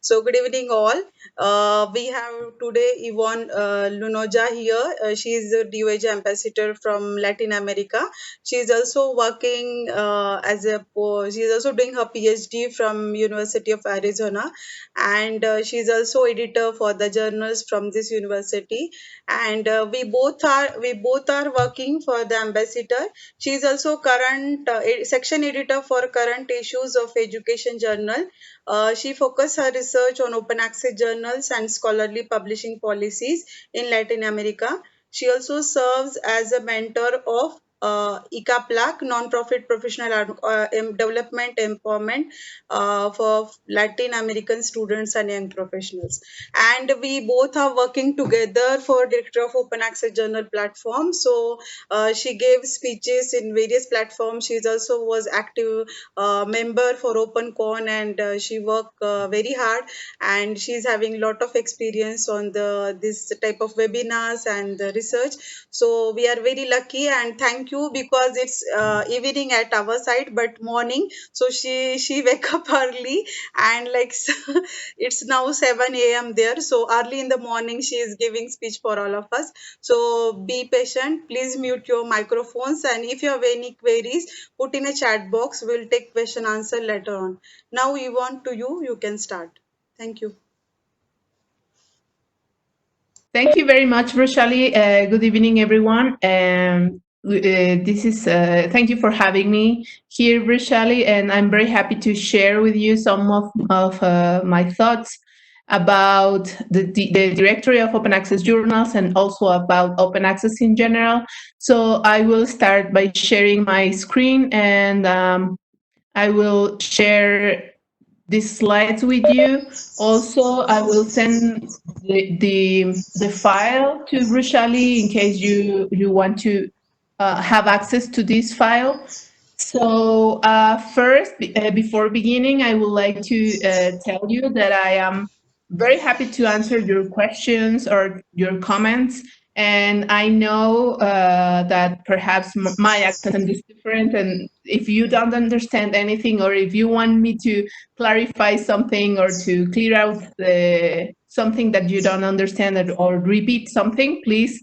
So good evening all. We have today Ivonne Lunoja here. She is the DOAJ ambassador from Latin America. She is also working she is also doing her PhD from University of Arizona, and she is also editor for the journals from this university. And we both are working for the ambassador. She is also current section editor for current issues of Education Journal. She focused her research on open access journals and scholarly publishing policies in Latin America. She also serves as a mentor of ICAPLAC, non-profit professional development empowerment for Latin American students and young professionals. And we both are working together for Director of Open Access Journal platform. So she gave speeches in various platforms. She also was active member for OpenCon, and she worked very hard, and she's having a lot of experience on the this type of webinars and the research. So we are very lucky, and thank you, because it's evening at our side but morning. So she wake up early, and like it's now 7 a.m. there, so early in the morning she is giving speech for all of us. So be patient, please mute your microphones, and if you have any queries, put in a chat box. We'll take question answer later on. Now Yvonne, to you, you can start. Thank you. Thank you very much, Vrushali. Good evening, everyone. Thank you for having me here, Vrushali, and I'm very happy to share with you some of my thoughts about the directory of open access journals and also about open access in general. So I will start by sharing my screen, and I will share these slides with you. Also, I will send the file to Vrushali in case you want to have access to this file. So first, before beginning, I would like to tell you that I am very happy to answer your questions or your comments. And I know that perhaps my accent is different, and if you don't understand anything, or if you want me to clarify something or to clear out something that you don't understand, or repeat something, please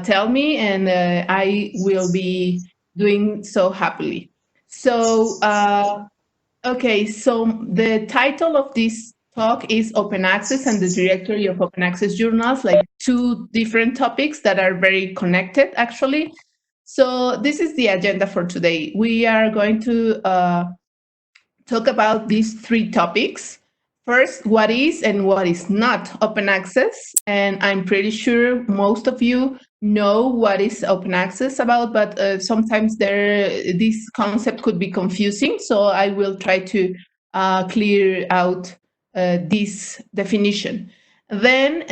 tell me, and I will be doing so happily. So, okay, so the title of this talk is Open Access and the Directory of Open Access Journals, like two different topics that are very connected, actually. So, this is the agenda for today. We are going to talk about these three topics. First, what is and what is not open access. And I'm pretty sure most of you know what is open access about, but sometimes this concept could be confusing. So I will try to clear out this definition. Then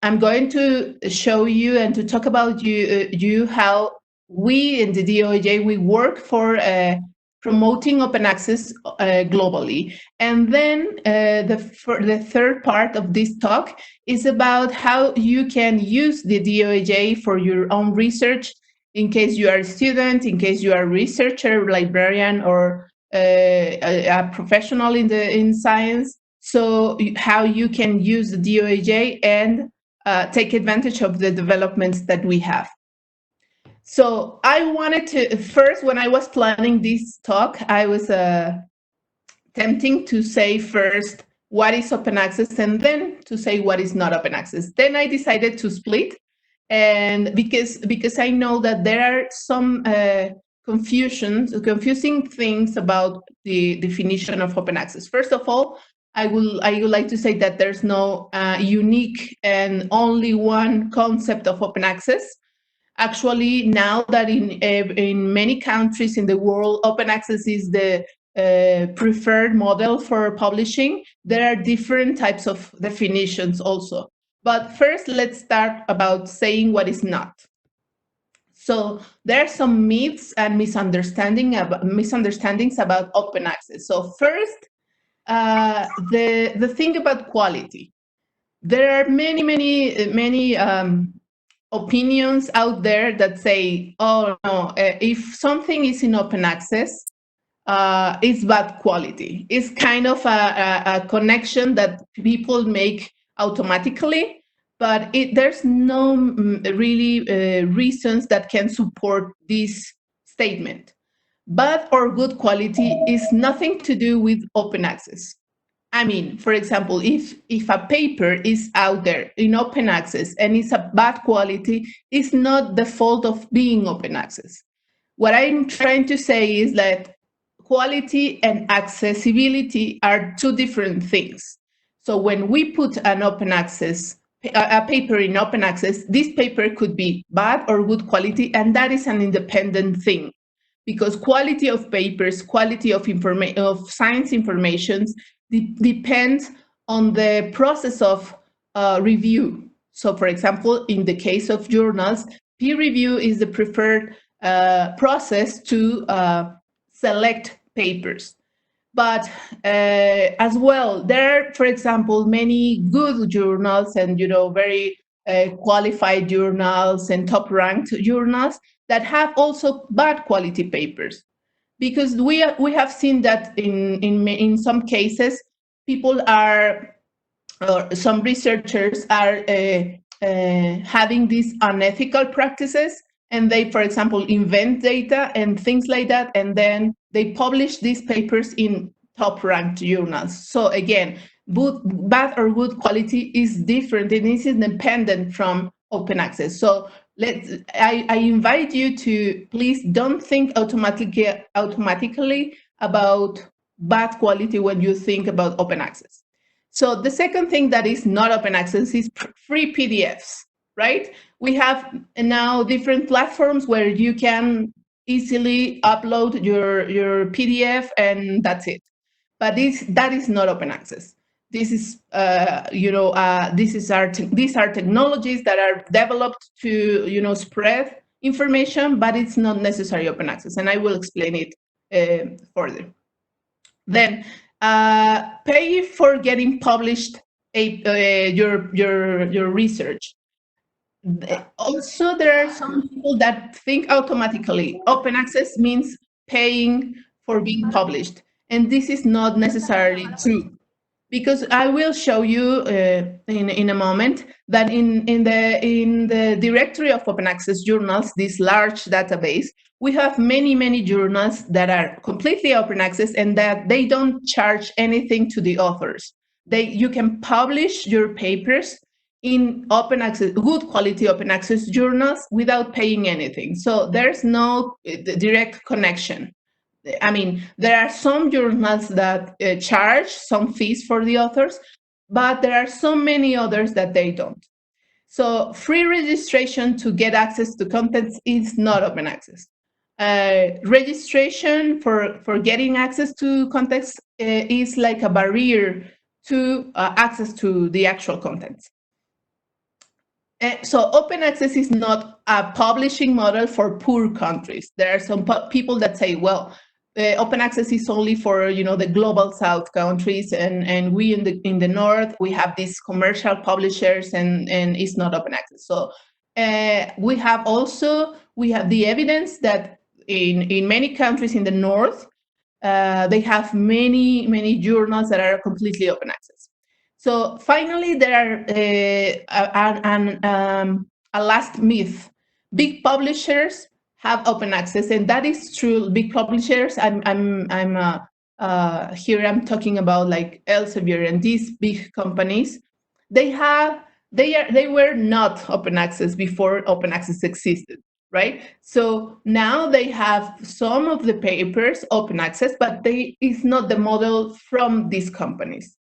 I'm going to show you and to talk about you how we in the DOAJ, we work for promoting open access globally. And then the third part of this talk is about how you can use the DOAJ for your own research, in case you are a student, in case you are a researcher, librarian, or a professional in science. So how you can use the DOAJ and take advantage of the developments that we have. So I wanted to first, when I was planning this talk, I was tempting to say first what is open access and then to say what is not open access. Then I decided to split, and because I know that there are some confusing things about the definition of open access. First of all, I would like to say that there's no unique and only one concept of open access. Actually, now that in many countries in the world, open access is the preferred model for publishing, there are different types of definitions also. But first, let's start about saying what is not. So there are some myths and misunderstandings about open access. So first, the thing about quality. There are many opinions out there that say, oh no, if something is in open access, is bad quality. It's kind of a connection that people make automatically, but there's no really reasons that can support this statement. Bad or good quality is nothing to do with open access. I mean, for example, if a paper is out there in open access and it's a bad quality, it's not the fault of being open access. What I'm trying to say is that quality and accessibility are two different things. So when we put an open access, a paper in open access, this paper could be bad or good quality, and that is an independent thing, because quality of papers, quality of science informations depends on the process of review. So, for example, in the case of journals, peer review is the preferred process to select papers. But as well, there are, for example, many good journals and very qualified journals and top-ranked journals that have also bad quality papers, because we have seen that in some cases people are, or some researchers are having these unethical practices, and they, for example, invent data and things like that, and then they publish these papers in top ranked journals. So again, bad or good quality is different and is independent from open access. So I invite you to please don't think automatically about bad quality when you think about open access. So the second thing that is not open access is free PDFs, right? We have now different platforms where you can easily upload your PDF and that's it. But that is not open access. This is, these are technologies that are developed to, spread information, but it's not necessarily open access, and I will explain it further. Then pay for getting published your research. Also, there are some people that think automatically open access means paying for being published, and this is not necessarily true, because I will show you in a moment that in the directory of open access journals, this large database, we have many journals that are completely open access and that they don't charge anything to the authors. You can publish your papers in open access, good quality open access journals without paying anything. So there's no direct connection. I mean, there are some journals that charge some fees for the authors, but there are so many others that they don't. So free registration to get access to contents is not open access. Registration for getting access to contents is like a barrier to access to the actual contents. So open access is not a publishing model for poor countries. There are some people that say, well, open access is only for the global south countries, and we in the north, we have these commercial publishers, and it's not open access. So we have the evidence that in many countries in the north, they have many journals that are completely open access. So finally, there are a last myth. Big publishers have open access, and that is true. Big publishers, here I'm talking about like Elsevier and these big companies. They were not open access before open access existed, right? So now they have some of the papers open access, but it's not the model from these companies.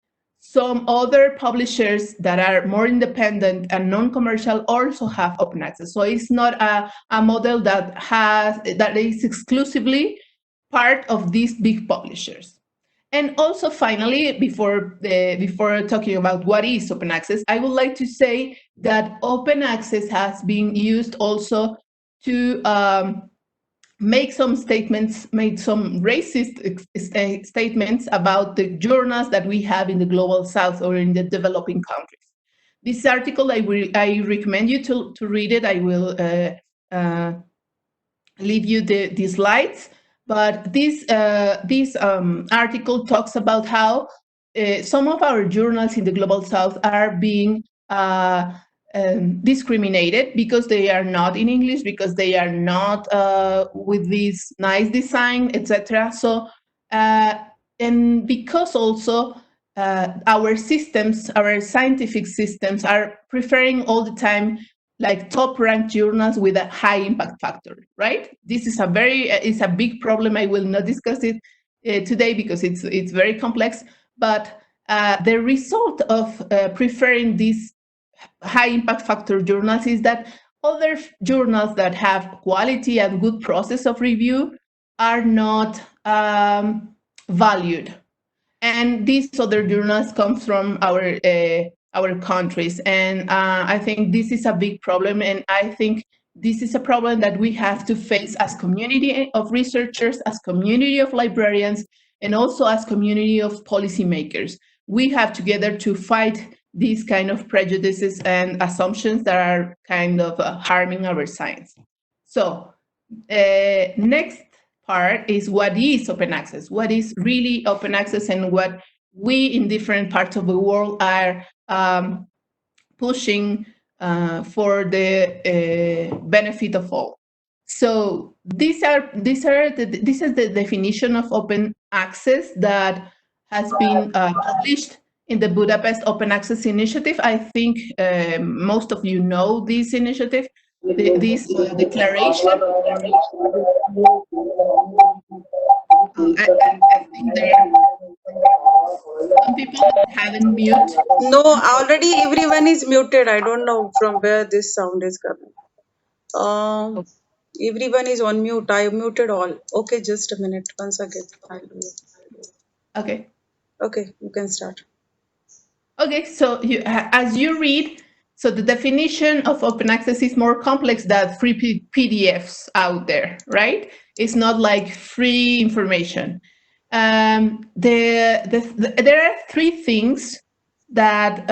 Some other publishers that are more independent and non-commercial also have open access. So it's not a model that is exclusively part of these big publishers. And also, finally, before talking about what is open access, I would like to say that open access has been used also to make some racist statements about the journals that we have in the global south or in the developing countries. This article, I recommend you to read it. I will leave you the slides. But this article talks about how some of our journals in the global south are being discriminated because they are not in English, because they are not with this nice design, etc. So, and because also our systems, our scientific systems, are preferring all the time like top ranked journals with a high impact factor, right? This is it's a big problem. I will not discuss it today because it's very complex. But the result of preferring these high impact factor journals is that other journals that have quality and good process of review are not valued, and these other journals come from our countries, and I think this is a big problem, and I think this is a problem that we have to face as community of researchers, as community of librarians, and also as community of policymakers. We have together to fight these kind of prejudices and assumptions that are kind of harming our science. So next part is what is open access, what is really open access, and what we in different parts of the world are pushing for the benefit of all. So this is the definition of open access that has been published in the Budapest Open Access Initiative. I think most of you know this initiative, this declaration. I think there are some people that haven't mute. No, already everyone is muted. I don't know from where this sound is coming. Um, Everyone is on mute. I muted all. Okay, just a minute. Once again, I'll do it. Okay. Okay, you can start. Okay, so as you read, so the definition of open access is more complex than free PDFs out there, right? It's not like free information. There are three things that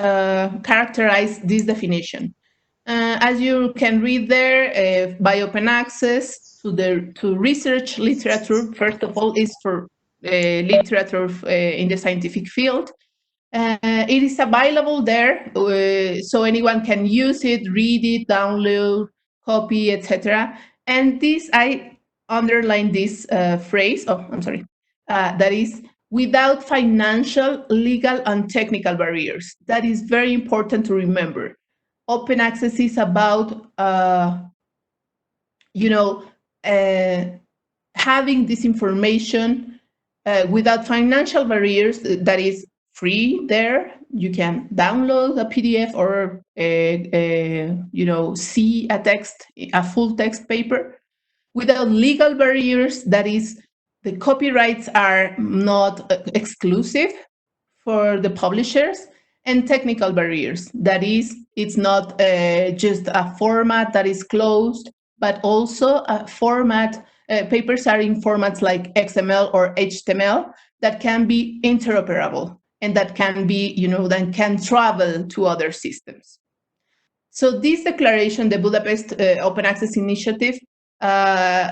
characterize this definition. As you can read there, by open access to research literature, first of all, is for literature in the scientific field. It is available there, so anyone can use it, read it, download, copy, etc. And this, I underline this phrase. Oh, I'm sorry. That is without financial, legal, and technical barriers. That is very important to remember. Open access is about, you know, having this information without financial barriers. That is free there. You can download a PDF or see a full text paper without legal barriers. That is, the copyrights are not exclusive for the publishers, and technical barriers. That is, it's not just a format that is closed, but also a format. Papers are in formats like XML or HTML that can be interoperable and that can be, that can travel to other systems. So this declaration, the Budapest Open Access Initiative, was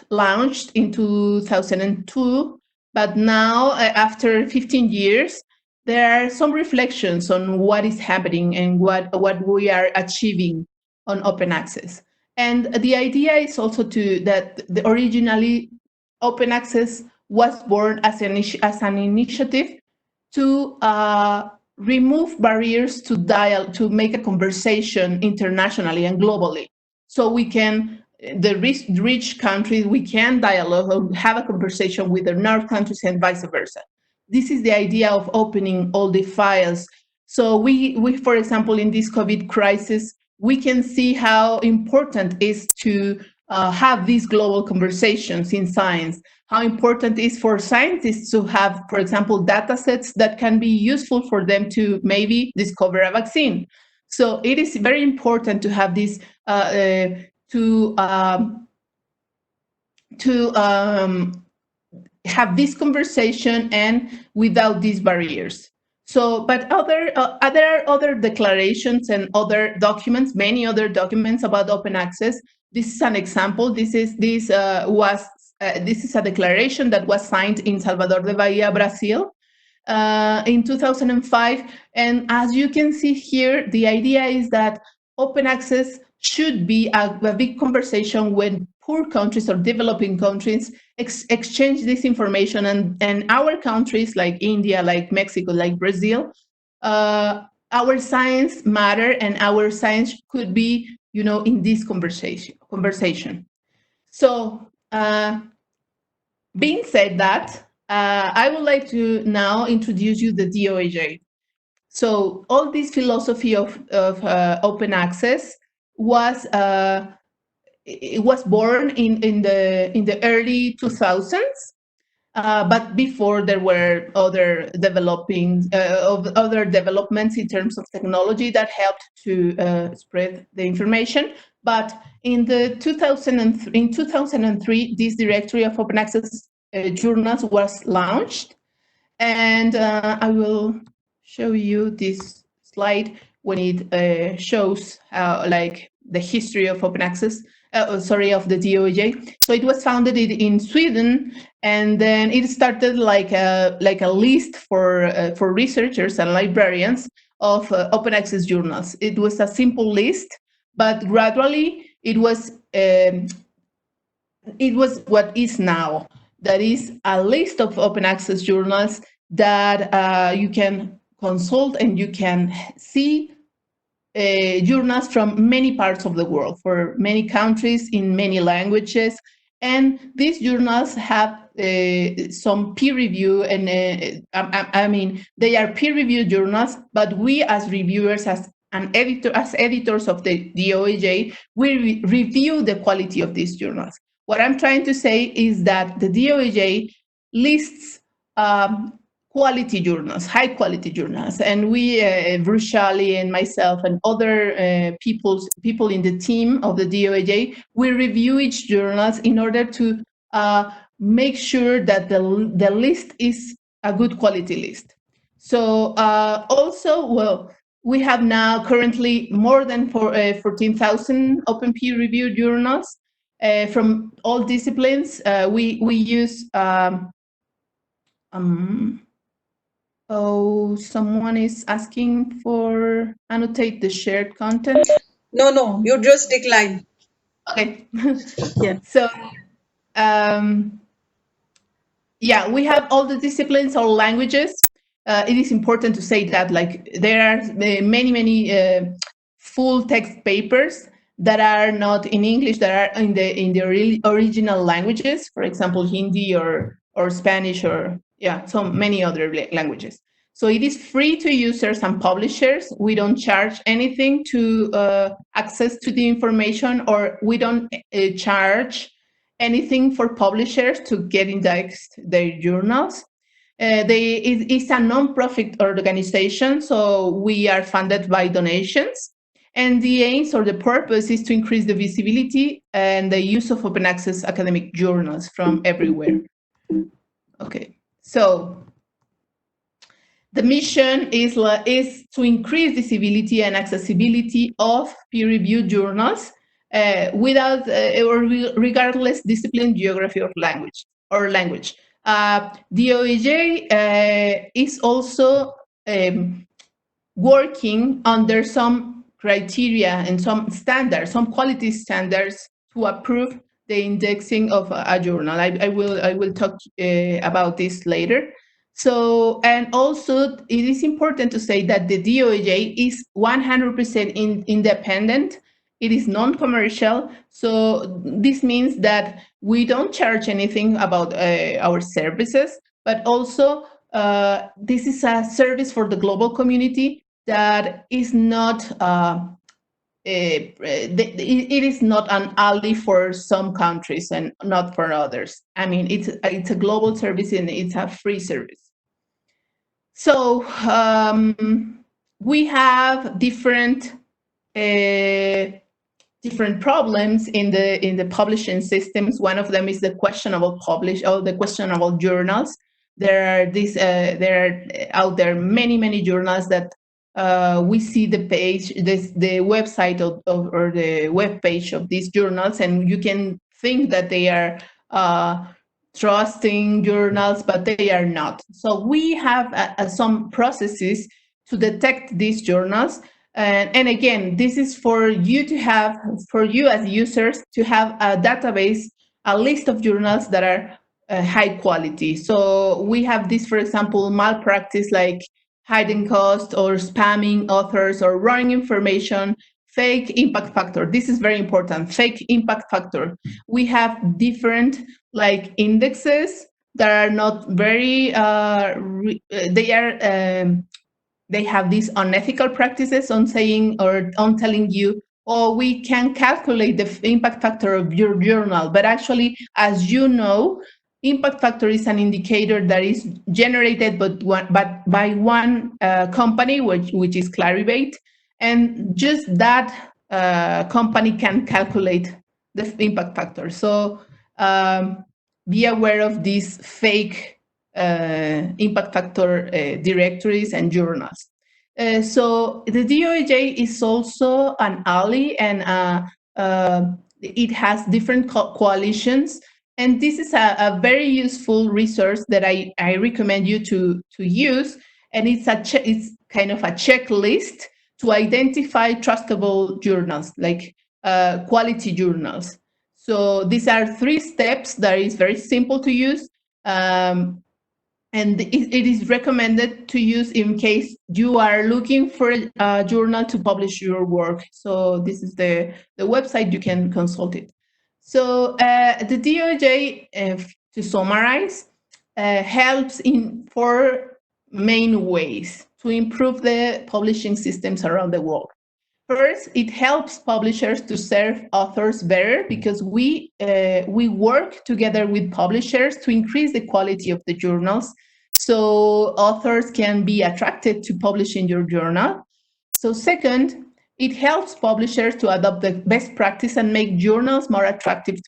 launched in 2002, but now, after 15 years, there are some reflections on what is happening and what we are achieving on open access. And the idea is also that originally open access was born as an initiative to remove barriers to make a conversation internationally and globally. So we can, the rich countries, we can dialogue or have a conversation with the North countries and vice versa. This is the idea of opening all the files. So we, for example, in this COVID crisis, we can see how important it is to have these global conversations in science, how important it is for scientists to have, for example, data sets that can be useful for them to maybe discover a vaccine. So it is very important to have this, have this conversation and without these barriers. So, but there are other declarations and other documents, many other documents about open access. This is an example. This was this is a declaration that was signed in Salvador de Bahia, Brazil, in 2005. And as you can see here, the idea is that open access should be a big conversation when poor countries or developing countries exchange this information, and our countries like India, like Mexico, like Brazil, our science matter, and our science could be, in this conversation. So, being said that, I would like to now introduce you the DOAJ. So all this philosophy of open access was it was born in the early 2000s, but before there were other other developments in terms of technology that helped to spread the information. But in 2003, this directory of open access journals was launched, and I will show you this slide when it shows like the history of open access. Of the DOAJ. So it was founded in Sweden, and then it started like a list for researchers and librarians of open access journals. It was a simple list, but gradually it was what is now. That is a list of open access journals that you can consult, and you can see journals from many parts of the world, for many countries, in many languages. And these journals have some peer review, and I mean, they are peer-reviewed journals, but we as reviewers, as editors of the DOAJ, we review the quality of these journals. What I'm trying to say is that the DOAJ lists quality journals, high quality journals, and we, Vrushali and myself and other people in the team of the DOAJ, we review each journals in order to make sure that the list is a good quality list. So also, well, we have now currently more than 14,000 open peer reviewed journals from all disciplines. We use oh, someone is asking for annotate the shared content. No, you just decline. Okay. Yeah. So, yeah, we have all the disciplines, all languages. It is important to say that, like, there are many full text papers that are not in English, that are in the original languages. For example, Hindi or Spanish, or so many other languages. So it is free to users and publishers. We don't charge anything to access to the information, or we don't charge anything for publishers to get indexed their journals. It's a non-profit organization, so we are funded by donations. And the aims or the purpose is to increase the visibility and the use of open access academic journals from everywhere. Okay, so the mission is to increase visibility and accessibility of peer-reviewed journals without or regardless discipline, geography, or language. DOAJ is also working under some criteria and some standards, some quality standards, to approve the indexing of a journal. I will talk about this later. So, and also it is important to say that the DOAJ is 100% independent. It is non-commercial. So this means that we don't charge anything about our services, but also this is a service for the global community that is not it is not an ally for some countries and not for others. I mean, it's a global service, and it's a free service. So we have different problems in the publishing systems. One of them is the questionable journals. There are out there many journals that we see the website or the web page of these journals, and you can think that they are trusting journals, but they are not. So we have some processes to detect these journals. And again, this is for you to have, for you as users to have a database, a list of journals that are high quality. So we have this, for example, malpractice like hiding cost or spamming authors or wrong information, fake impact factor. This is very important, fake impact factor. We have different like indexes that are not very, they are, they have these unethical practices on saying or on telling you, oh, we can calculate the impact factor of your journal. But actually, as you know, impact factor is an indicator that is generated but by one company, which is Clarivate. And just that company can calculate the impact factor. So be aware of these fake impact factor directories and journals. So the DOAJ is also an ally, and it has different coalitions. And this is a very useful resource that I recommend you to use. And it's kind of a checklist to identify trustable journals, like quality journals. So these are 3 steps that is very simple to use. And it is recommended to use in case you are looking for a journal to publish your work. So this is the website, you can consult it. So the DOJ, to summarize, helps in 4 main ways to improve the publishing systems around the world. First, it helps publishers to serve authors better because we work together with publishers to increase the quality of the journals, so authors can be attracted to publish in your journal. So second, it helps publishers to adopt the best practice and make journals more attractive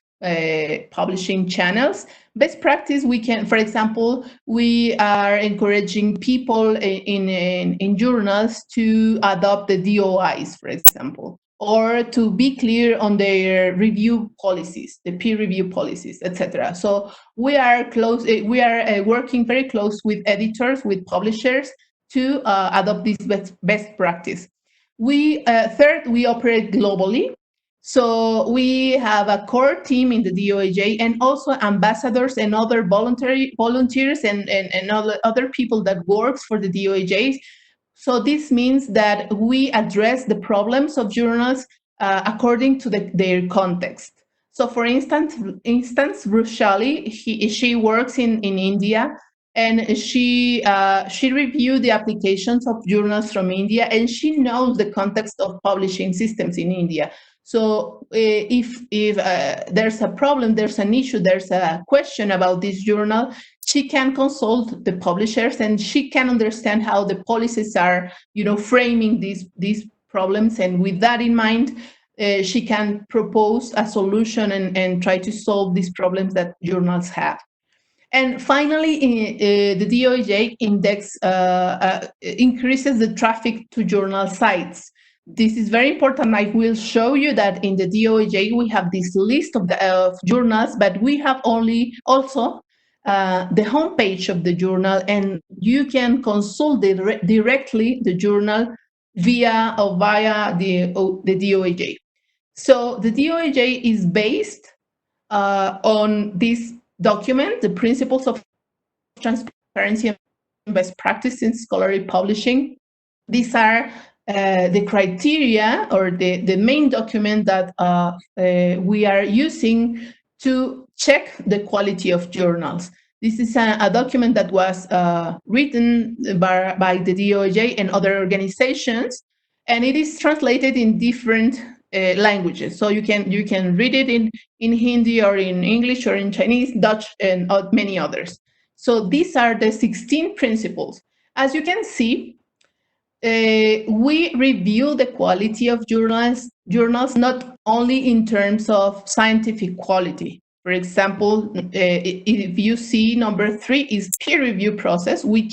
publishing channels. Best practice, we can, for example, we are encouraging people in journals to adopt the DOIs, for example, or to be clear on their review policies, the peer review policies, etc. So we are working very close with editors, with publishers to adopt this best practice. Third, we operate globally. So we have a core team in the DOAJ and also ambassadors and other volunteers and other people that works for the DOAJ. So this means that we address the problems of journals according to their context. So for instance, Vrushali, she works in India, and she reviewed the applications of journals from India, and she knows the context of publishing systems in India. So if there's a problem, there's an issue, there's a question about this journal, she can consult the publishers and she can understand how the policies are, framing these problems. And with that in mind, she can propose a solution and try to solve these problems that journals have. And finally, the DOAJ index increases the traffic to journal sites. This is very important. I will show you that in the DOAJ we have this list of journals, but we have also the homepage of the journal, and you can consult directly the journal via the DOAJ. So the DOAJ is based on this document, the Principles of Transparency and Best Practice in Scholarly Publishing. These are the criteria or the main document that we are using to check the quality of journals. This is a document that was written by the DOAJ and other organizations, and it is translated in different languages. So you can read it in Hindi or in English or in Chinese, Dutch, and many others. So these are the 16 principles. As you can see, we review the quality of journals not only in terms of scientific quality. For example, if you see number 3 is peer review process, we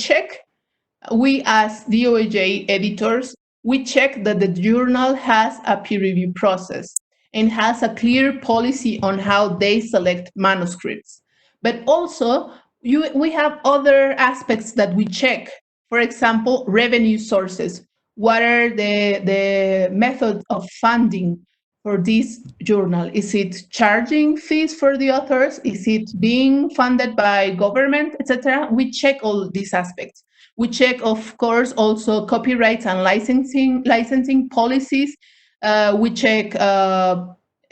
as DOAJ editors, we check that the journal has a peer review process. and has a clear policy on how they select manuscripts. But also, we have other aspects that we check. For example, revenue sources. What are the methods of funding for this journal? Is it charging fees for the authors? Is it being funded by government, etc.? We check all these aspects. We check, of course, also copyright and licensing policies. We check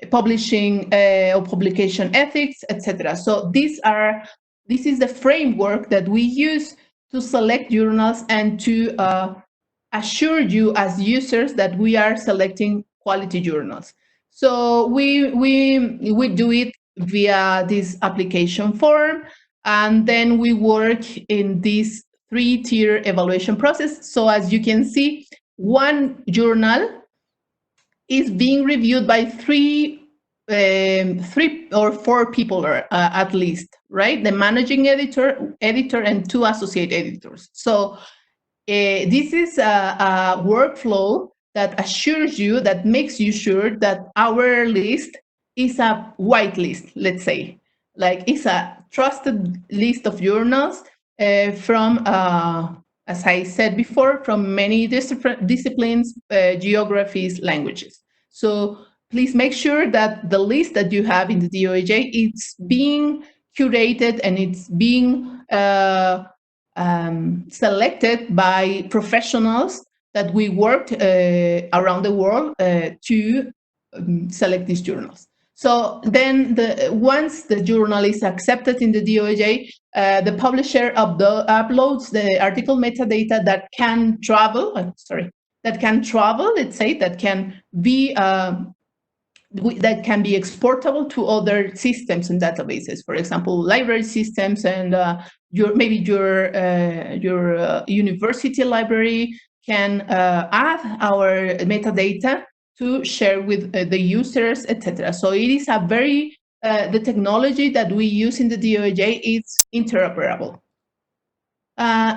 publishing or publication ethics, etc. So this is the framework that we use to select journals and to assure you as users that we are selecting quality journals. So we do it via this application form, and then we work in this 3-tier evaluation process. So as you can see, one journal is being reviewed by three or four people, or at least, right? The managing editor, and 2 associate editors. So this is a workflow that assures you, that makes you sure that our list is a white list, let's say, like it's a trusted list of journals from, as I said before, from many disciplines, geographies, languages. So please make sure that the list that you have in the DOAJ is being curated and it's being selected by professionals that we worked around the world to select these journals. So then once the journal is accepted in the DOAJ, the publisher uploads the article metadata that can travel, let's say, that can be exportable to other systems and databases. For example, library systems, and your university library can add our metadata to share with the users, etc. So it is a very the technology that we use in the DOAJ is interoperable.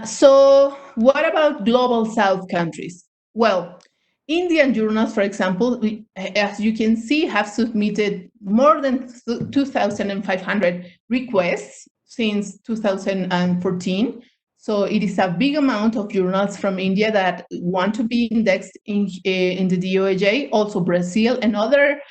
So what about global South countries? Well, Indian journals, for example, as you can see, have submitted more than 2,500 requests since 2014. So it is a big amount of journals from India that want to be indexed in the DOAJ. Also Brazil and other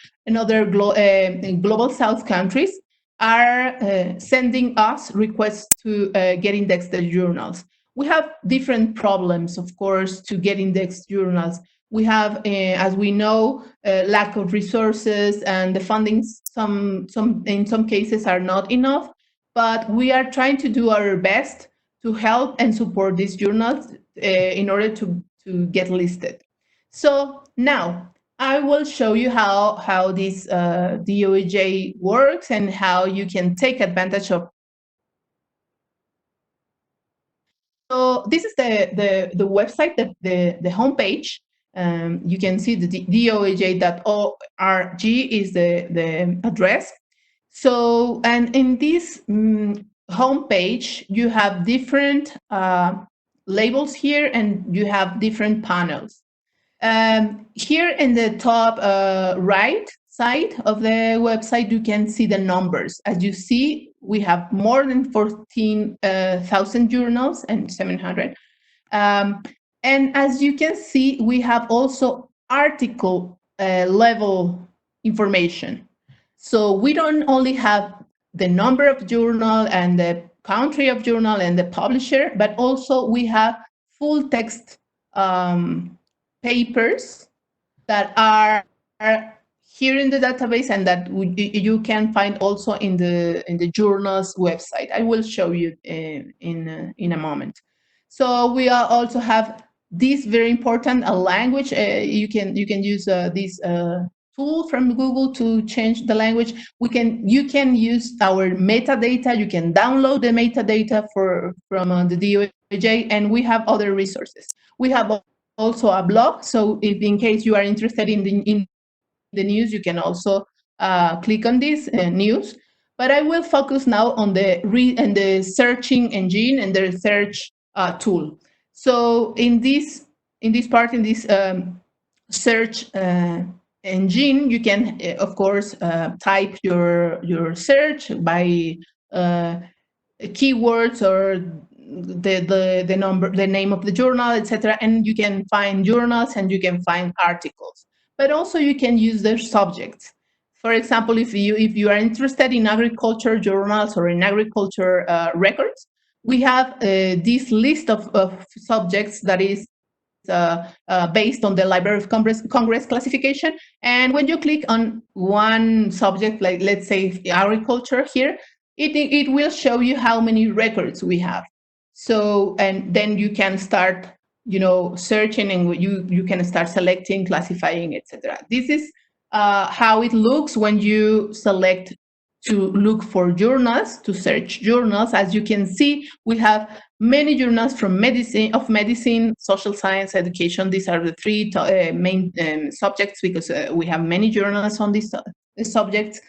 global South countries are sending us requests to get indexed journals. We have different problems, of course, to get indexed journals. We have, as we know, lack of resources, and the funding in some cases are not enough, but we are trying to do our best to help and support these journals in order to get listed. So now I will show you how this DOAJ works and how you can take advantage of. So this is the website, the homepage. You can see the doaj.org is the address. So, and in this homepage, you have different labels here, and you have different panels. Here in the top right side of the website, you can see the numbers. As you see, we have more than 14,000 journals and 700. And as you can see, we have also article level information. So we don't only have the number of journal and the country of journal and the publisher, but also we have full text papers that are here in the database, and that you can find also in the journal's website. I will show you in a moment. So we also have this very important language. You can use this tool from Google to change the language. You can use our metadata. You can download the metadata from the DOAJ, and we have other resources. We have also a blog. So if in case you are interested in the news, you can also click on this news. But I will focus now on the searching engine and the research tool. So in this search engine, you can, of course, type your search by keywords or the number, the name of the journal, etc., and you can find journals and you can find articles. But also you can use their subjects. For example, if you are interested in agriculture journals or in agriculture records, we have this list of subjects that is based on the Library of Congress classification. And when you click on one subject, like let's say agriculture here, it will show you how many records we have. So, and then you can start, searching, and you can start selecting, classifying, etc. This is how it looks when you select to look for journals, to search journals. As you can see, we have many journals from medicine, social science, education. These are the three main subjects, because we have many journals on these subjects.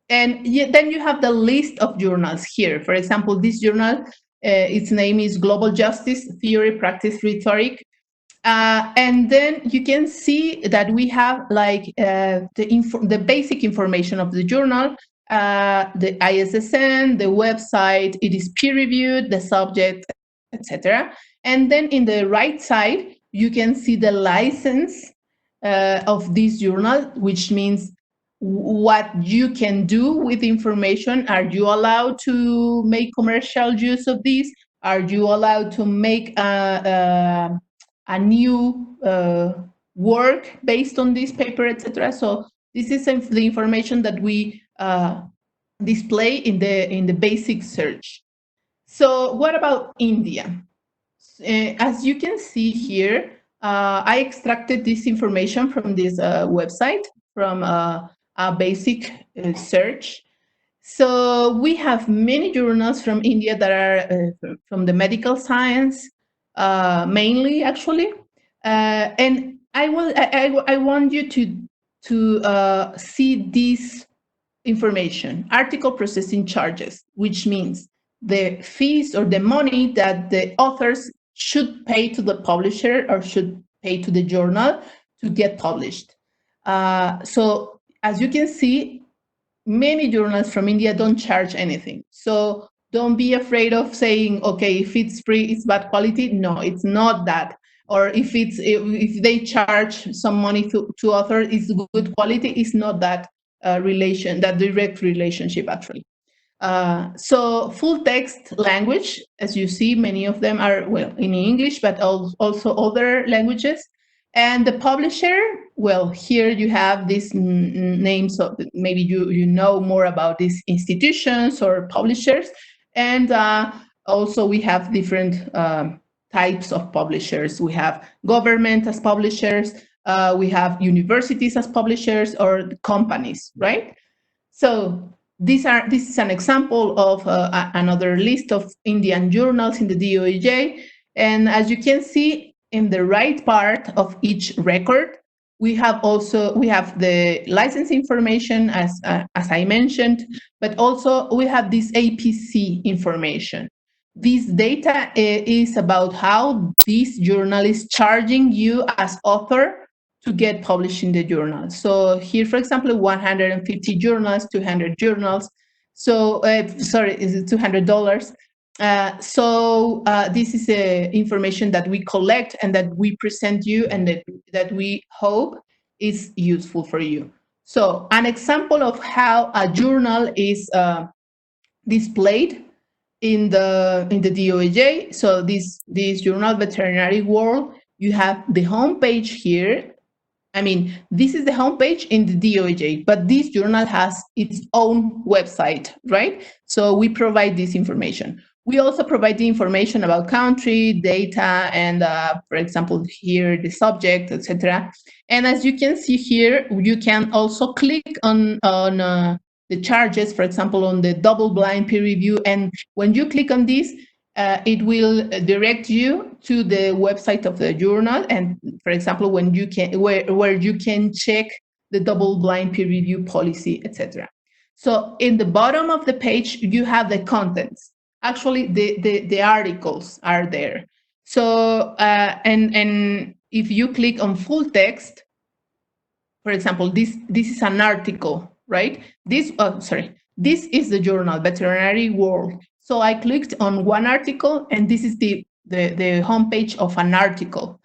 And then you have the list of journals here. For example, this journal, its name is Global Justice Theory, Practice, Rhetoric. And then you can see that we have like the basic information of the journal, the ISSN, the website, it is peer reviewed, the subject, etc. And then in the right side, you can see the license of this journal, which means what you can do with information. Are you allowed to make commercial use of this? Are you allowed to make a new work based on this paper, etc.? So this is the information that we display in the basic search. So what about India? As you can see here, I extracted this information from this website, from a basic search. So we have many journals from India that are from the medical science, mainly, actually. And I want you to see this information: article processing charges, which means the fees or the money that the authors should pay to the publisher or should pay to the journal to get published. So as you can see, many journals from India don't charge anything. So don't be afraid of saying, okay, if it's free, it's bad quality. No, it's not that. Or if they charge some money to author, it's good quality. It's not that that direct relationship, actually. So full text language, as you see, many of them are, well, in English, but also other languages. And the publisher, well, here you have these names of, maybe you know more about these institutions or publishers. And also we have different types of publishers. We have government as publishers, we have universities as publishers, or companies, right? So this is an example of another list of Indian journals in the DOAJ. And as you can see, in the right part of each record, we have the license information, as I mentioned, but also we have this APC information. This data is about how this journal is charging you as author to get published in the journal. So here, for example, 150 journals, 200 journals. So, sorry, is it $200? This is information that we collect and that we present you, and that we hope is useful for you. So an example of how a journal is displayed in the DOAJ. So this journal, Veterinary World, you have the homepage here. I mean, this is the homepage in the DOAJ, but this journal has its own website, right? So we provide this information. We also provide the information about country, data, and for example, here, the subject, etc. And as you can see here, you can also click on the charges, for example, on the double-blind peer review. And when you click on this, it will direct you to the website of the journal, and for example, where you can check the double-blind peer review policy, etc. So in the bottom of the page, you have the contents. Actually, the articles are there. So and if you click on full text, for example, this is an article, right? This is the journal Veterinary World. So I clicked on one article, and this is the homepage of an article.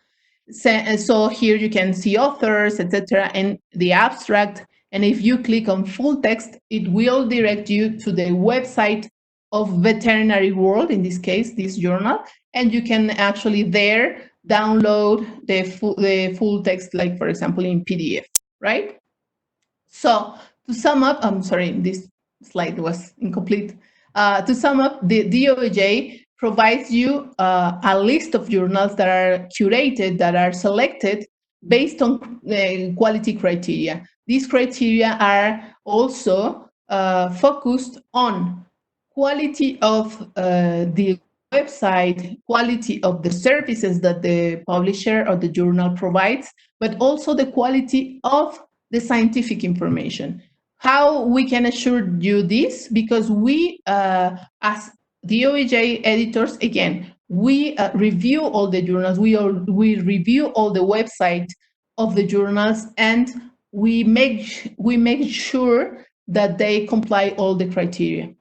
So here you can see authors, etc., and the abstract. And if you click on full text, it will direct you to the website of Veterinary World, in this case, this journal, and you can actually there download the full text, like for example in PDF, right? So to sum up, I'm sorry, this slide was incomplete. To sum up, the DOAJ provides you a list of journals that are curated, that are selected based on quality criteria. These criteria are also focused on quality of the website, quality of the services that the publisher or the journal provides, but also the quality of the scientific information. How we can assure you this? Because we, as DOAJ editors, again, we review all the journals, we review all the website of the journals, and we make sure that they comply all the criteria.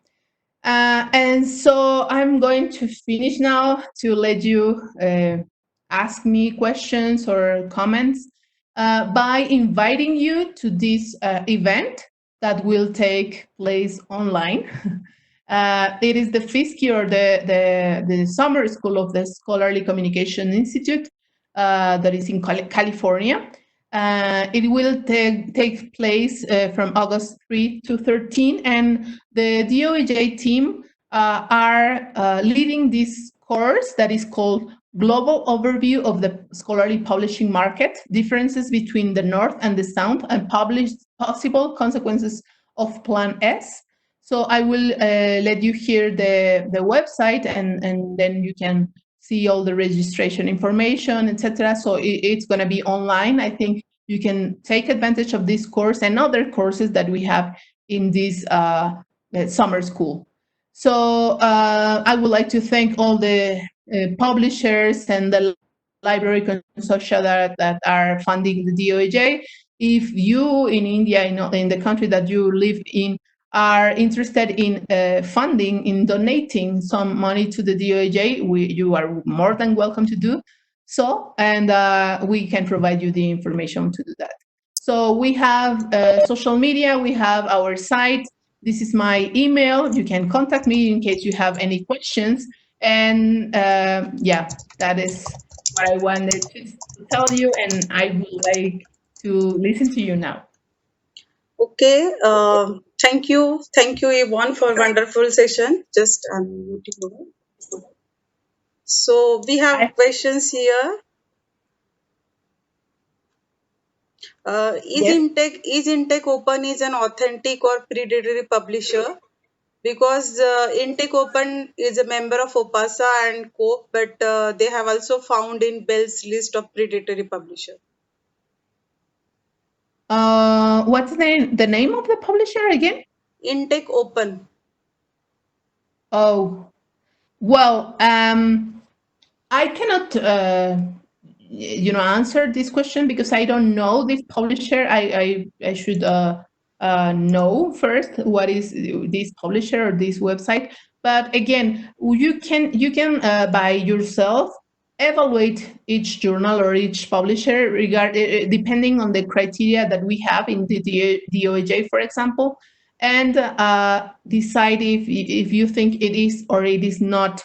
And so I'm going to finish now to let you ask me questions or comments by inviting you to this event that will take place online. It is the FISCI, or the summer school of the Scholarly Communication Institute, that is in California. It will take place from August 3 to 13, and the DOAJ team are leading this course that is called Global Overview of the Scholarly Publishing Market, Differences Between the North and the South, and Possible Consequences of Plan S. So I will let you hear the website, and then you can see all the registration information, etc. So it's going to be online. I think you can take advantage of this course and other courses that we have in this summer school. So I would like to thank all the publishers and the library consortia that are funding the DOAJ. If you in India, in the country that you live in, are interested in funding, in donating some money to the DOAJ, you are more than welcome to do so, and we can provide you the information to do that. So we have social media, we have our site. This is my email. You can contact me in case you have any questions. And yeah, that is what I wanted to tell you, and I would like to listen to you now. Okay. Thank you, Yvonne, for wonderful session. Just unmuting. So we have I, questions here. yes. Is Intake Open is an authentic or predatory publisher? Because Intake Open is a member of OPASA and COPE, but they have also found in Bell's list of predatory publisher. What's the name of the publisher again? Intake Open. Oh, well, I cannot, answer this question because I don't know this publisher. I should know first what is this publisher or this website. But again, you can by yourself evaluate each journal or each publisher depending on the criteria that we have in the DOAJ, for example, and decide if you think it is or it is not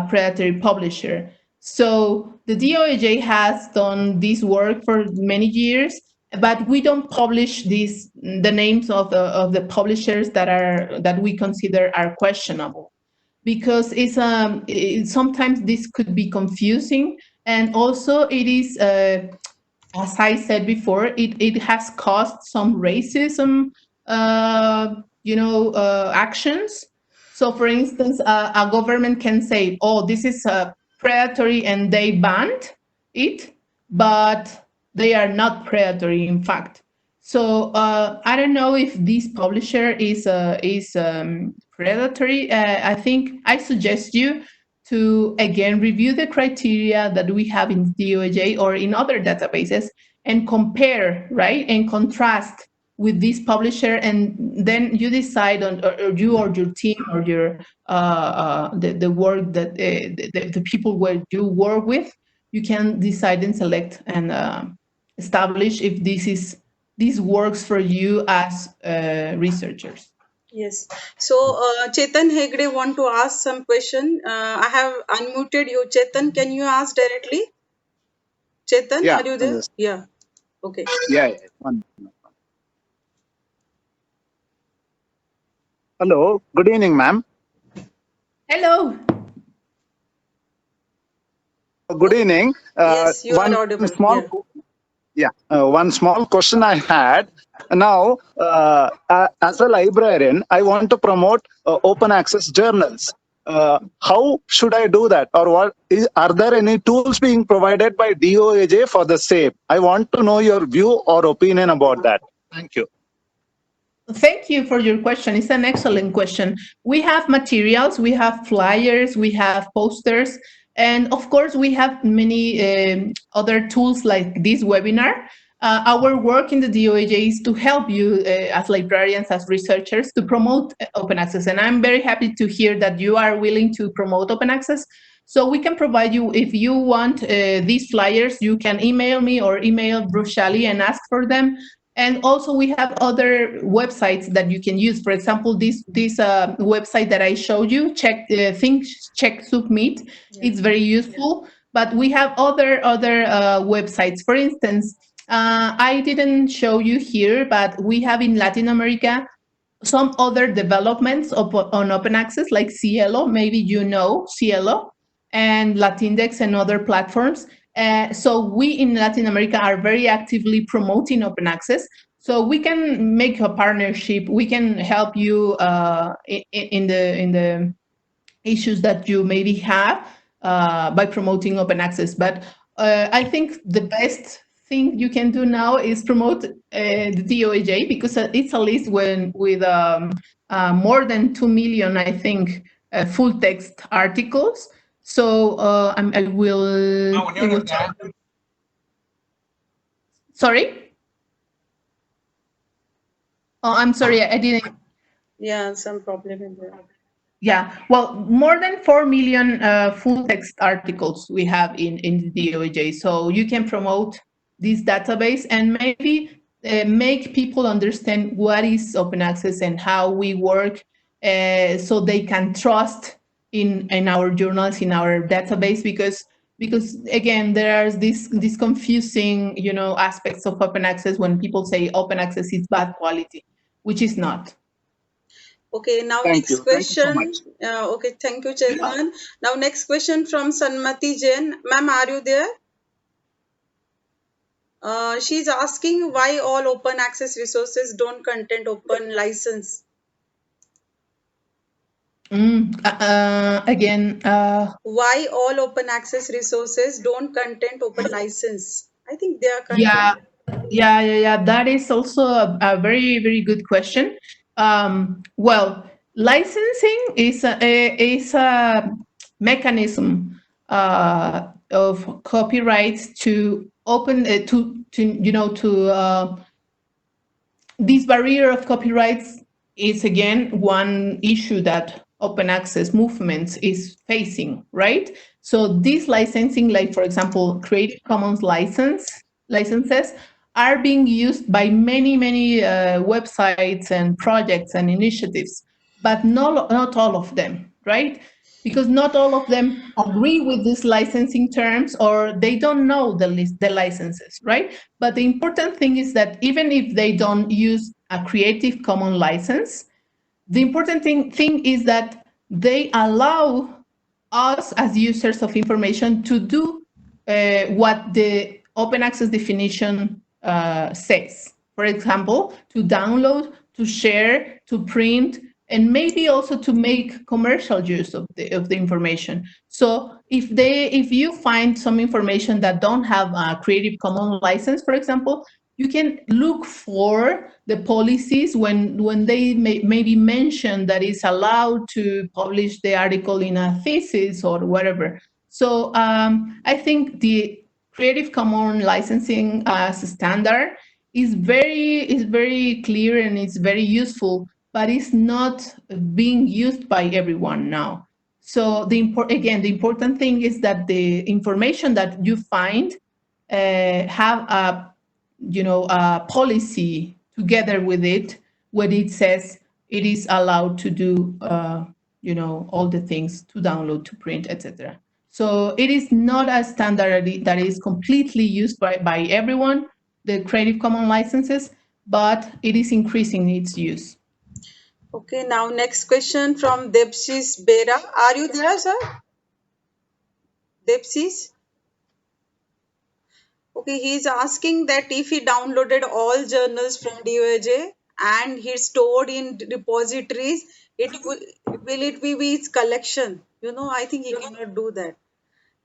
predatory publisher. So the DOAJ has done this work for many years, but we don't publish the names of the publishers that we consider are questionable, because sometimes this could be confusing, and also it is as I said before, it has caused some racism, actions. So, for instance, a government can say, "Oh, this is predatory," and they banned it, but they are not predatory, in fact. So, I don't know if this publisher is predatory. I think I suggest you to again review the criteria that we have in DOAJ or in other databases and compare, right, and contrast with this publisher, and then you decide on, or you or your team or your the work that the people where you work with, you can decide and select and establish if this works for you as researchers. Yes. So, Chetan Hegde want to ask some question. I have unmuted you. Chetan, can you ask directly? Chetan, Yeah, are you there? Yeah. Okay. yeah. Hello, good evening, ma'am. Hello. Good evening. Yes, you are One audible. small, Yeah. one small question I had. Now, as a librarian, I want to promote open access journals. How should I do that, or are there any tools being provided by DOAJ for the same? I want to know your view or opinion about that. Thank you. Thank you for your question. It's an excellent question. We have materials, we have flyers, we have posters, and of course, we have many other tools like this webinar. Our work in the DOAJ is to help you as librarians, as researchers, to promote open access. And I'm very happy to hear that you are willing to promote open access. So we can provide you, if you want these flyers, you can email me or email Vrushali and ask for them. And also we have other websites that you can use. For example, this website that I showed you, Think Check Submit. Yeah. It's very useful. But we have other websites. For instance, I didn't show you here, but we have in Latin America some other developments on open access, like Cielo. Maybe you know Cielo and Latindex and other platforms. So we in Latin America are very actively promoting open access. So we can make a partnership. We can help you in the issues that you maybe have by promoting open access. But I think the best thing you can do now is promote the DOAJ, because it's a list with more than 2 million, I think, full text articles. So I will. Sorry? Oh, I'm sorry, I didn't. Yeah, some problem in there. Yeah, well, more than 4 million full text articles we have in the DOJ. So you can promote this database and maybe make people understand what is open access and how we work, so they can trust in our journals, in our database, because again, there are these confusing, aspects of open access when people say open access is bad quality, which is not. Okay, now Thank next you. Thank you so question. much. Okay, thank you, Chetan. Now next question from Sanmati Jain. Ma'am, are you there? She's asking why all open access resources don't contain open license. Again, Why all open access resources don't contain open license? I think they are yeah, content. yeah. That is also a very, very good question. Well, licensing is a mechanism of copyrights to open to this barrier of copyrights is again one issue that open access movements is facing, right? So this licensing, like for example, Creative Commons licenses are being used by many websites and projects and initiatives, but not all of them, right? Because not all of them agree with these licensing terms, or they don't know the licenses, right? But the important thing is that even if they don't use a Creative Commons license, the important thing is that they allow us as users of information to do what the open access definition says. For example, to download, to share, to print, and maybe also to make commercial use of the information. So if you find some information that don't have a Creative Commons license, for example, you can look for the policies when they maybe mention that it's allowed to publish the article in a thesis or whatever. So I think the Creative Commons licensing as a standard is very clear and it's very useful, but it's not being used by everyone now. So the important thing is that the information that you find have a policy together with it, when it says it is allowed to do all the things to download, to print, etc. So it is not a standard that is completely used by everyone, the Creative Commons licenses, but it is increasing its use. Okay, now next question from Debsis Bera. Are you there, sir? Debsis? Okay, he's asking that if he downloaded all journals from DOAJ and he stored in repositories, will it be his collection? I think he cannot do that.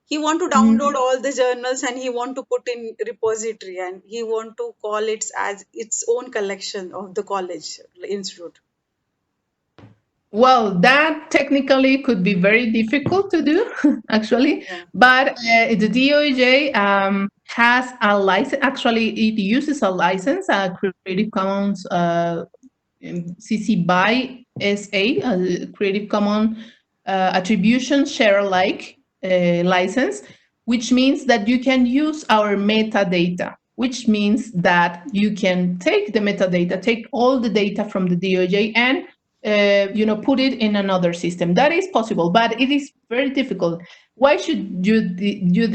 He want to download all the journals and he want to put in repository and he want to call it as its own collection of the college institute. Well, that technically could be very difficult to do, actually. Yeah. But the DOAJ has a license. Actually, it uses a license, a Creative Commons CC by SA, Creative Commons Attribution Share Alike license, which means that you can use our metadata, which means that you can take the metadata, take all the data from the DOJ and put it in another system. That is possible, but it is very difficult. Why should you do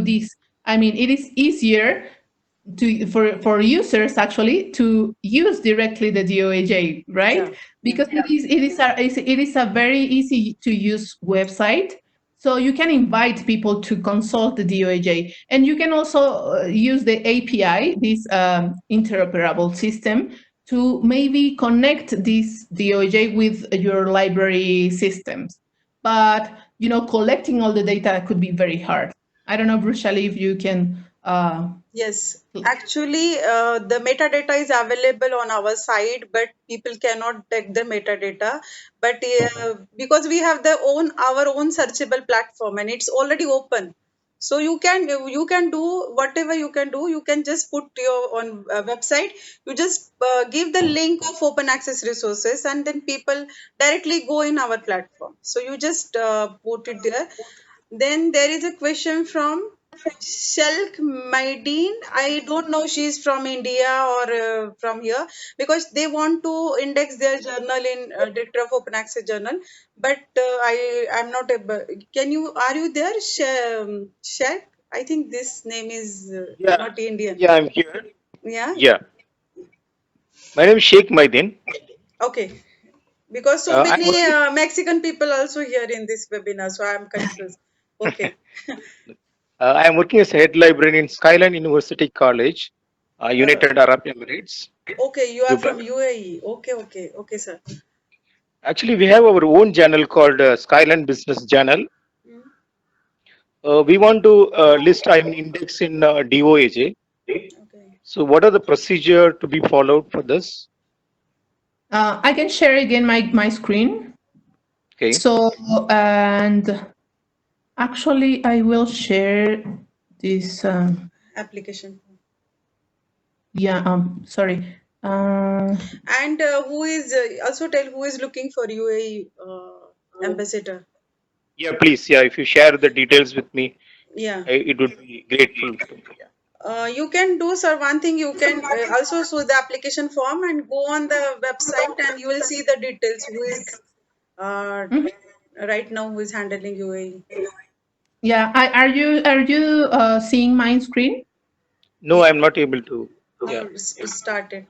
this? I mean, it is easier for users actually to use directly the DOAJ, right? Yeah. Because it is a very easy to use website. So you can invite people to consult the DOAJ, and you can also use the API, this interoperable system, to maybe connect this DOAJ with your library systems. But collecting all the data could be very hard. I don't know, Vrushali, if you can. Yes, actually, the metadata is available on our site, but people cannot take the metadata. But because we have our own searchable platform and it's already open, so you can do whatever you can do. You can just put your own website. You just give the link of open access resources, and then people directly go in our platform. So you just put it there. Then there is a question from Shelk Maideen. I don't know she's from India or from here, because they want to index their journal in Director of Open Access Journal, but I'm not able. Are you there, Shelk? I think this name is Yeah, not Indian. yeah, I'm here. Yeah. Yeah, my name is Sheikh Maidin. Okay. Because so I'm many working. Mexican people also here in this webinar, so I'm confused. Okay. I'm working as a head librarian in Skyline University College, United Arab Emirates, Okay, you are Dubai. from UAE. Okay, sir. Actually, we have our own journal called Skyline Business Journal. Mm. We want to list, I mean, index in DOAJ. Okay. So, what are the procedure to be followed for this? I can share again my screen. Okay. So, and actually, I will share this. Application. Yeah. Sorry. And who is also tell who is looking for UAE ambassador? Yeah, please. Yeah, if you share the details with me, Yeah. it would be grateful to me. You can do, sir, one thing. You can also show the application form and go on the website, and you will see the details who is uh, right now who is handling UAE. Yeah. Are you seeing my screen? No, I'm not able to. Yeah. Started.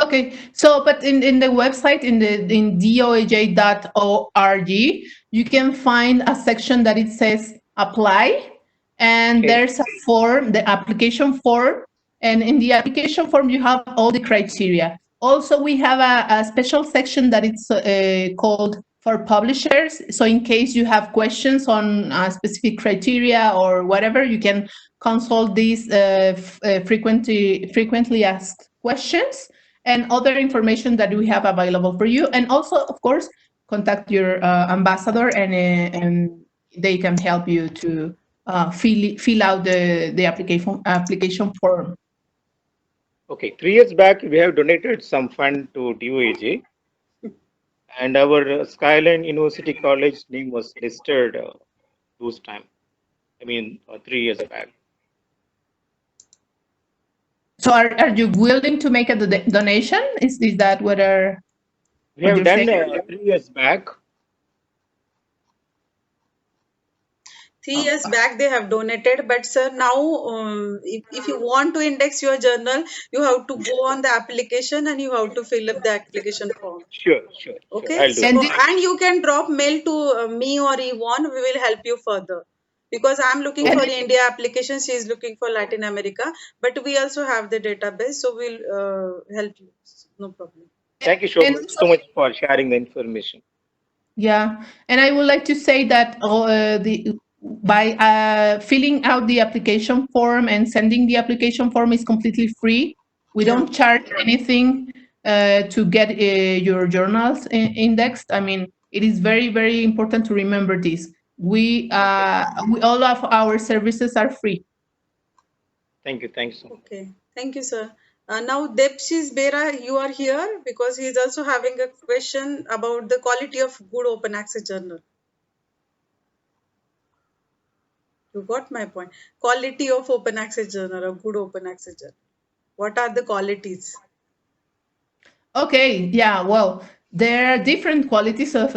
Okay. So, but in the website, in doaj.org, you can find a section that it says apply, and Okay. there's a form, the application form, and in the application form you have all the criteria. Also, we have a special section that it's called for publishers. So, in case you have questions on a specific criteria or whatever, you can consult these frequently asked questions and other information that we have available for you. And also, of course, contact your ambassador, and they can help you to fill out the application form. Okay, 3 years back, we have donated some fund to DOAJ, and our Skyline University College name was listed those time. I mean, 3 years back. So are you willing to make a donation? Is that what We have you're done saying? 3 years back. 3 years back they have donated, but sir, now if you want to index your journal, you have to go on the application and you have to fill up the application form. Sure, sure, sure. Okay, I'll do so it. and you can drop mail to me or Yvonne. We will help you further, because I'm looking for India application. She is looking for Latin America, but we also have the database, so we'll help you. No problem. Thank you so much for sharing the information. Yeah, and I would like to say that by filling out the application form and sending the application form is completely free. We don't charge anything to get your journals indexed. I mean, it is very, very important to remember this. We all of our services are free. Thank you. Thanks so much. Okay, thank you, sir. Now, Depshis Bera, you are here because he is also having a question about the quality of good open access journal. You got my point. Quality of open access journal, a good open access journal. What are the qualities? Okay, yeah, well, there are different qualities of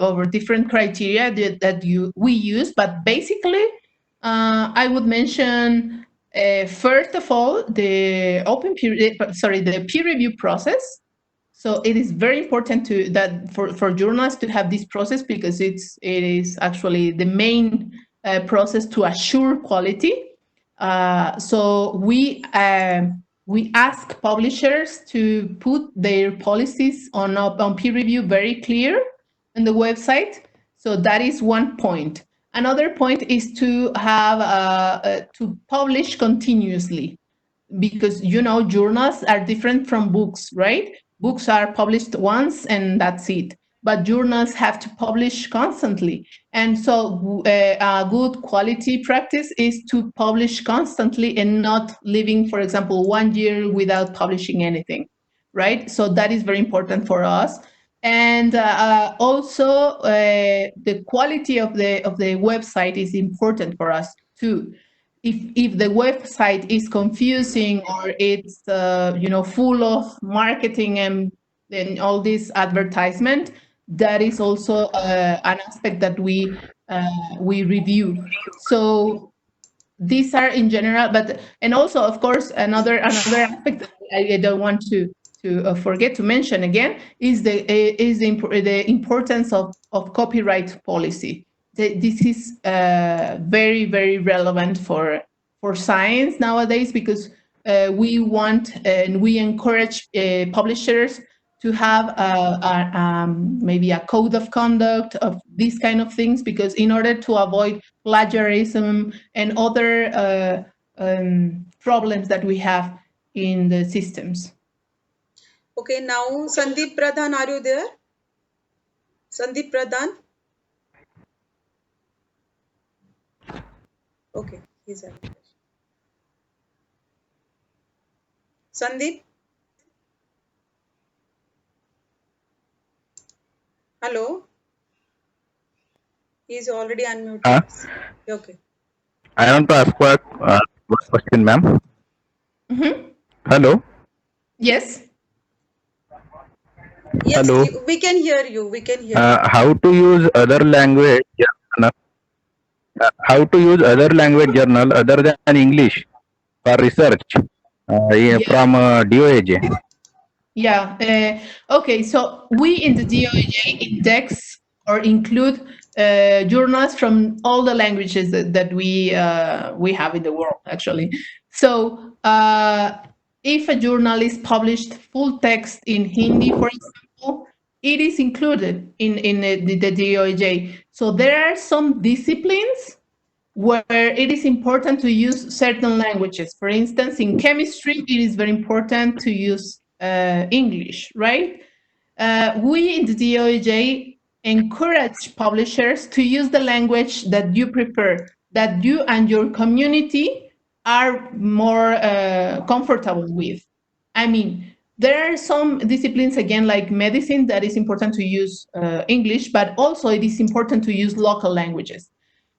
over different criteria that we use, but basically, I would mention first of all the the peer review process. So it is very important for journalists to have this process, because it is actually the main process to assure quality. So we ask publishers to put their policies on peer review very clear on the website. So that is one point. Another point is to have to publish continuously, because journals are different from books, right? Books are published once and that's it, but journals have to publish constantly. And so a good quality practice is to publish constantly and not living, for example, 1 year without publishing anything, right? So that is very important for us. And also the quality of the website is important for us too. If the website is confusing, or it's full of marketing and all this advertisement, that is also an aspect that we review. So these are in general, and also, of course, another aspect that I don't want to forget to mention again is the importance of copyright policy. This is very, very relevant for science nowadays, because we want and we encourage publishers to have maybe a code of conduct of these kind of things, because in order to avoid plagiarism and other problems that we have in the systems. Okay, now Sandeep Pradhan, are you there? Sandeep Pradhan? Okay, he's having a question. Sandeep? Hello? He's already unmuted. Okay. I want to ask one question, ma'am. Mm-hmm. Hello. Yes. Yes, Hello. we can hear you. We can hear you. How to use other language journal? How to use other language journal other than English for research from DOAJ? Yeah. Okay. So we in the DOAJ index or include journals from all the languages that we have in the world, actually. So if a journal is published full text in Hindi, for example, it is included in the DOAJ. So there are some disciplines where it is important to use certain languages. For instance, in chemistry, it is very important to use English, right? We in the DOAJ encourage publishers to use the language that you prefer, that you and your community are more comfortable with. I mean, there are some disciplines, again, like medicine, that is important to use English, but also it is important to use local languages.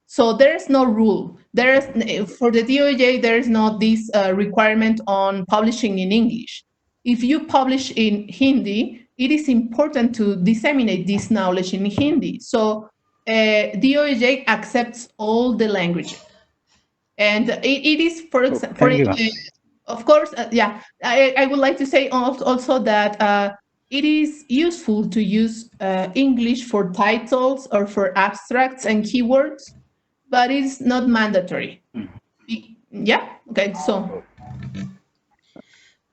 So there's no rule. There's for the DOJ, there is not this requirement on publishing in English. If you publish in Hindi, it is important to disseminate this knowledge in Hindi. So DOJ accepts all the languages, and it is Thank you. of course, yeah. I would like to say also that it is useful to use English for titles or for abstracts and keywords, but it's not mandatory. Yeah. Okay. So.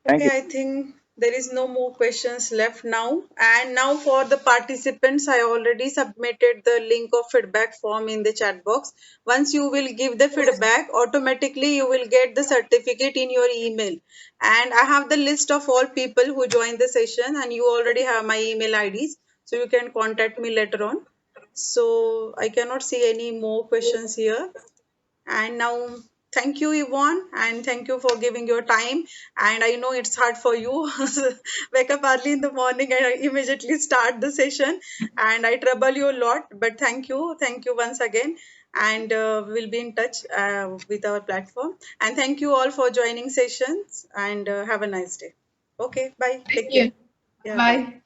Thank you. Okay, I think there is no more questions left now. And now for the participants, I already submitted the link of feedback form in the chat box. Once you will give the feedback, automatically you will get the certificate in your email. And I have the list of all people who joined the session, and you already have my email IDs, so you can contact me later on. So I cannot see any more questions here. And now, thank you, Yvonne, and thank you for giving your time. And I know it's hard for you. Wake up early in the morning and immediately start the session. And I trouble you a lot, but thank you. Thank you once again. And we'll be in touch with our platform. And thank you all for joining sessions. And have a nice day. Okay, bye. Thank Take care. you. Yeah, bye. Bye.